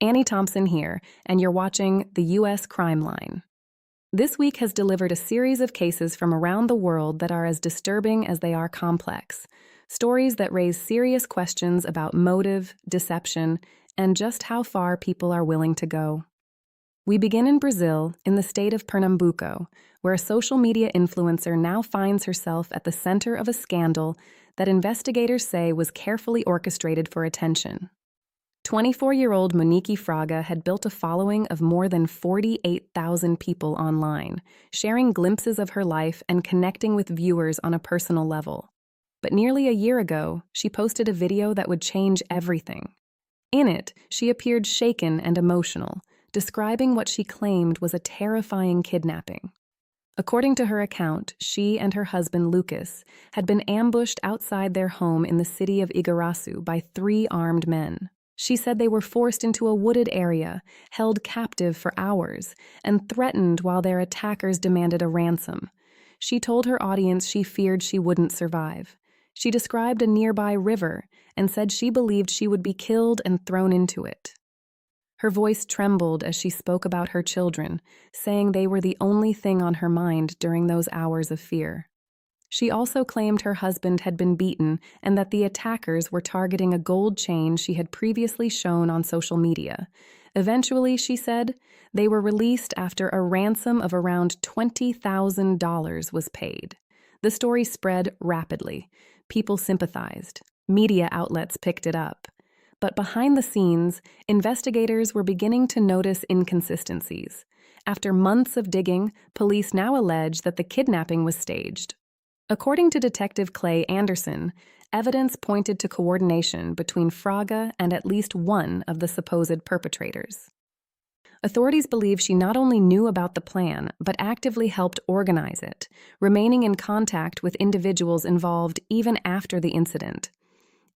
Annie Thompson here, and you're watching the U.S. Crime Line. This week has delivered a series of cases from around the world that are as disturbing as they are complex. Stories that raise serious questions about motive, deception, and just how far people are willing to go. We begin in Brazil, in the state of Pernambuco, where a social media influencer now finds herself at the center of a scandal that investigators say was carefully orchestrated for attention. 24-year-old Monique Fraga had built a following of more than 48,000 people online, sharing glimpses of her life and connecting with viewers on a personal level. But nearly a year ago, she posted a video that would change everything. In it, she appeared shaken and emotional, describing what she claimed was a terrifying kidnapping. According to her account, she and her husband Lucas had been ambushed outside their home in the city of Igaraçu by 3 armed men. She said they were forced into a wooded area, held captive for hours, and threatened while their attackers demanded a ransom. She told her audience she feared she wouldn't survive. She described a nearby river and said she believed she would be killed and thrown into it. Her voice trembled as she spoke about her children, saying they were the only thing on her mind during those hours of fear. She also claimed her husband had been beaten and that the attackers were targeting a gold chain she had previously shown on social media. Eventually, she said, they were released after a ransom of around $20,000 was paid. The story spread rapidly. People sympathized. Media outlets picked it up. But behind the scenes, investigators were beginning to notice inconsistencies. After months of digging, police now allege that the kidnapping was staged. According to Detective Clay Anderson, evidence pointed to coordination between Fraga and at least one of the supposed perpetrators. Authorities believe she not only knew about the plan, but actively helped organize it, remaining in contact with individuals involved even after the incident.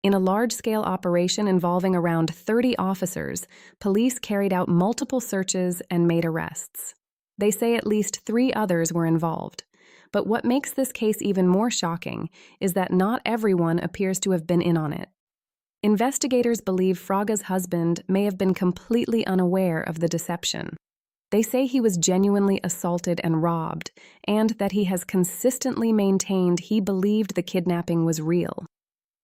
In a large-scale operation involving around 30 officers, police carried out multiple searches and made arrests. They say at least 3 others were involved. But what makes this case even more shocking is that not everyone appears to have been in on it. Investigators believe Fraga's husband may have been completely unaware of the deception. They say he was genuinely assaulted and robbed, and that he has consistently maintained he believed the kidnapping was real.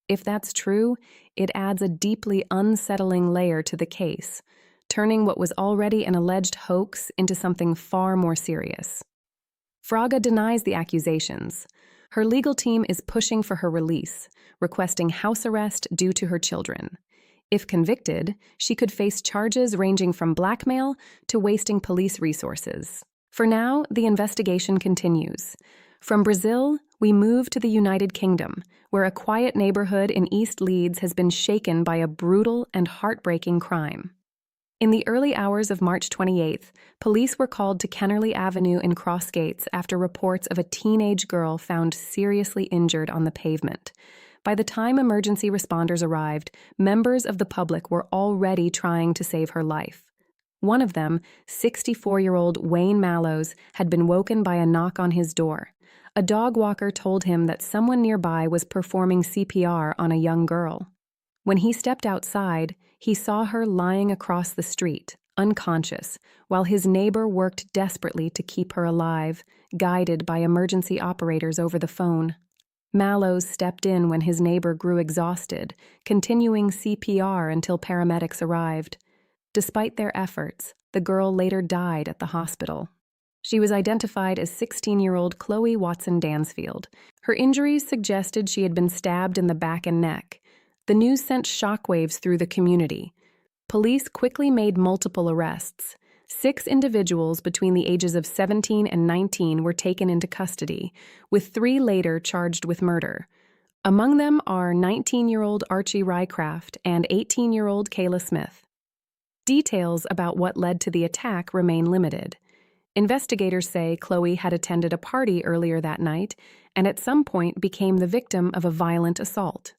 If that's true, it adds a deeply unsettling layer to the case, turning what was already an alleged hoax into something far more serious. Fraga denies the accusations. Her legal team is pushing for her release, requesting house arrest due to her children. If convicted, she could face charges ranging from blackmail to wasting police resources. For now, the investigation continues. From Brazil, we move to the United Kingdom, where a quiet neighborhood in East Leeds has been shaken by a brutal and heartbreaking crime. In the early hours of March 28th, police were called to Kennerley Avenue in Crossgates after reports of a teenage girl found seriously injured on the pavement. By the time emergency responders arrived, members of the public were already trying to save her life. One of them, 64-year-old Wayne Mallows, had been woken by a knock on his door. A dog walker told him that someone nearby was performing CPR on a young girl. When he stepped outside, he saw her lying across the street, unconscious, while his neighbor worked desperately to keep her alive, guided by emergency operators over the phone. Mallows stepped in when his neighbor grew exhausted, continuing CPR until paramedics arrived. Despite their efforts, the girl later died at the hospital. She was identified as 16-year-old Chloe Watson Dansfield. Her injuries suggested she had been stabbed in the back and neck. The news sent shockwaves through the community. Police quickly made multiple arrests. 6 individuals between the ages of 17 and 19 were taken into custody, with 3 later charged with murder. Among them are 19-year-old Archie Rycraft and 18-year-old Kayla Smith. Details about what led to the attack remain limited. Investigators say Chloe had attended a party earlier that night and at some point became the victim of a violent assault.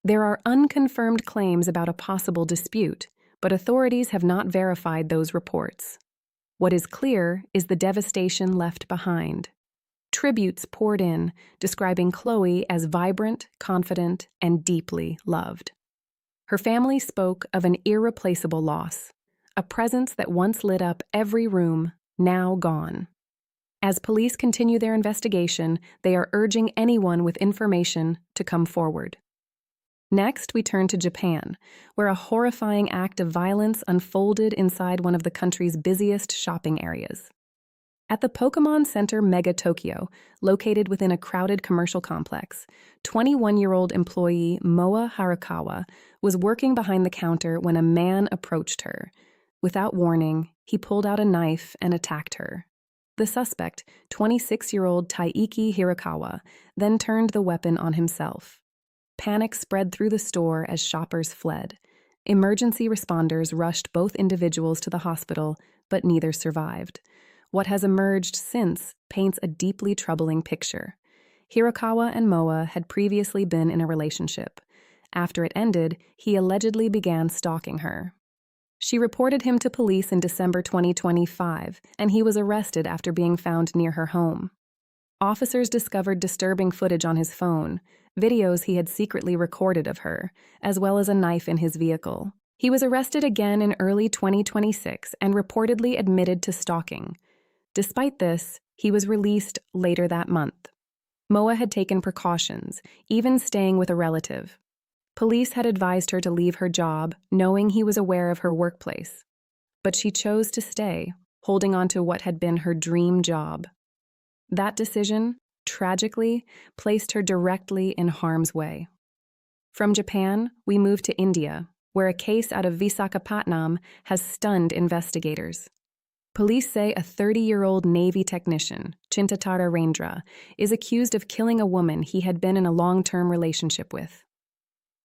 There are unconfirmed claims about a possible dispute, but authorities have not verified those reports. What is clear is the devastation left behind. Tributes poured in, describing Chloe as vibrant, confident, and deeply loved. Her family spoke of an irreplaceable loss, a presence that once lit up every room, now gone. As police continue their investigation, they are urging anyone with information to come forward. Next, we turn to Japan, where a horrifying act of violence unfolded inside one of the country's busiest shopping areas. At the Pokemon Center Mega Tokyo, located within a crowded commercial complex, 21-year-old employee Moa Harakawa was working behind the counter when a man approached her. Without warning, he pulled out a knife and attacked her. The suspect, 26-year-old Taiki Hirakawa, then turned the weapon on himself. Panic spread through the store as shoppers fled. Emergency responders rushed both individuals to the hospital, but neither survived. What has emerged since paints a deeply troubling picture. Hirakawa and Moa had previously been in a relationship. After it ended, he allegedly began stalking her. She reported him to police in December 2025, and he was arrested after being found near her home. Officers discovered disturbing footage on his phone, videos he had secretly recorded of her, as well as a knife in his vehicle. He was arrested again in early 2026 and reportedly admitted to stalking. Despite this, he was released later that month. Moa had taken precautions, even staying with a relative. Police had advised her to leave her job, knowing he was aware of her workplace. But she chose to stay, holding on to what had been her dream job. That decision, tragically, placed her directly in harm's way. From Japan, we move to India, where a case out of Visakhapatnam has stunned investigators. Police say a 30-year-old Navy technician, Chintatara Rendra, is accused of killing a woman he had been in a long-term relationship with.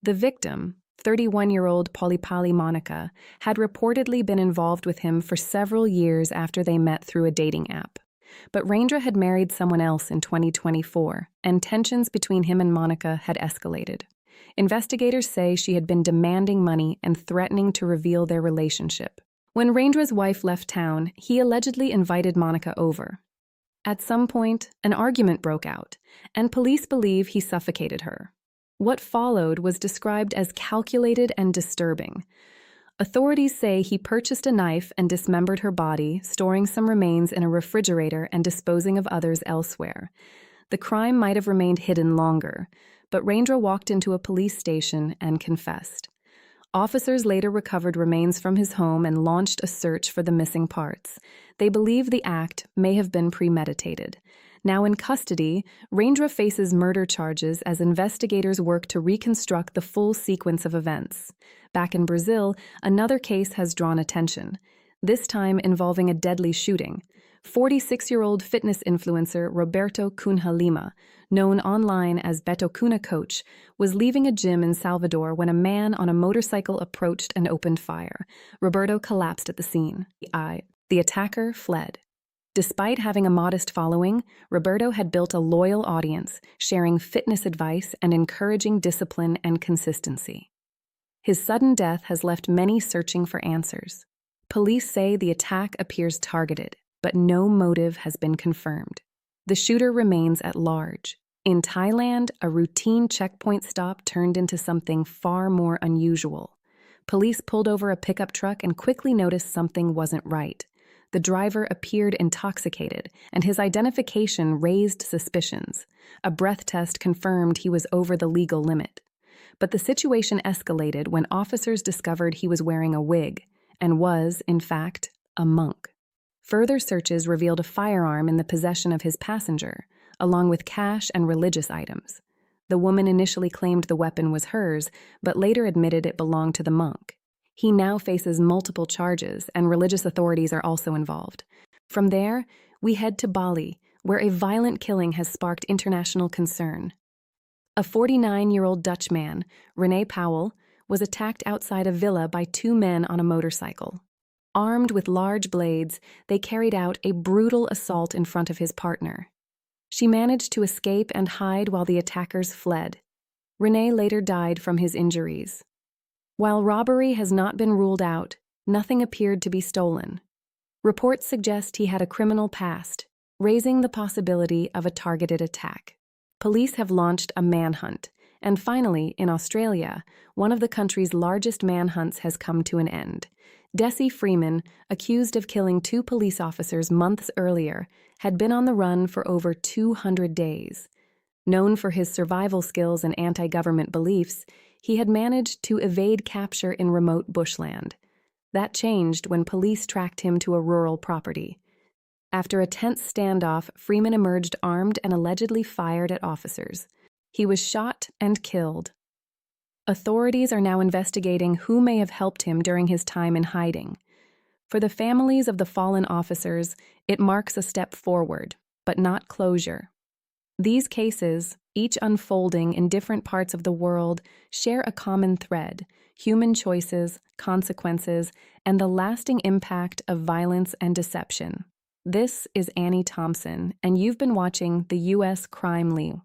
The victim, 31-year-old Polipali Monica, had reportedly been involved with him for several years after they met through a dating app. But Rendra had married someone else in 2024, and tensions between him and Monica had escalated. Investigators say she had been demanding money and threatening to reveal their relationship. When Rendra's wife left town, he allegedly invited Monica over. At some point, an argument broke out, and police believe he suffocated her. What followed was described as calculated and disturbing. Authorities say he purchased a knife and dismembered her body, storing some remains in a refrigerator and disposing of others elsewhere. The crime might have remained hidden longer, but Rendra walked into a police station and confessed. Officers later recovered remains from his home and launched a search for the missing parts. They believe the act may have been premeditated. Now in custody, Rendra faces murder charges as investigators work to reconstruct the full sequence of events. Back in Brazil, another case has drawn attention, this time involving a deadly shooting. 46-year-old fitness influencer Roberto Cunha Lima, known online as Beto Cunha Coach, was leaving a gym in Salvador when a man on a motorcycle approached and opened fire. Roberto collapsed at the scene. The attacker fled. Despite having a modest following, Roberto had built a loyal audience, sharing fitness advice and encouraging discipline and consistency. His sudden death has left many searching for answers. Police say the attack appears targeted, but no motive has been confirmed. The shooter remains at large. In Thailand, a routine checkpoint stop turned into something far more unusual. Police pulled over a pickup truck and quickly noticed something wasn't right. The driver appeared intoxicated, and his identification raised suspicions. A breath test confirmed he was over the legal limit. But the situation escalated when officers discovered he was wearing a wig and was, in fact, a monk. Further searches revealed a firearm in the possession of his passenger, along with cash and religious items. The woman initially claimed the weapon was hers, but later admitted it belonged to the monk. He now faces multiple charges, and religious authorities are also involved. From there, we head to Bali, where a violent killing has sparked international concern. A 49-year-old Dutch man, Rene Powell, was attacked outside a villa by two men on a motorcycle. Armed with large blades, they carried out a brutal assault in front of his partner. She managed to escape and hide while the attackers fled. Rene later died from his injuries. While robbery has not been ruled out, nothing appeared to be stolen. Reports suggest he had a criminal past, raising the possibility of a targeted attack. Police have launched a manhunt, And finally, in Australia, one of the country's largest manhunts has come to an end. Dessie Freeman, accused of killing 2 police officers months earlier, had been on the run for over 200 days. Known for his survival skills and anti-government beliefs, he had managed to evade capture in remote bushland. That changed when police tracked him to a rural property. After a tense standoff, Freeman emerged armed and allegedly fired at officers. He was shot and killed. Authorities are now investigating who may have helped him during his time in hiding. For the families of the fallen officers, it marks a step forward, but not closure. These cases, each unfolding in different parts of the world, share a common thread: human choices, consequences, and the lasting impact of violence and deception. This is Annie Thompson, and you've been watching the U.S. Crime League.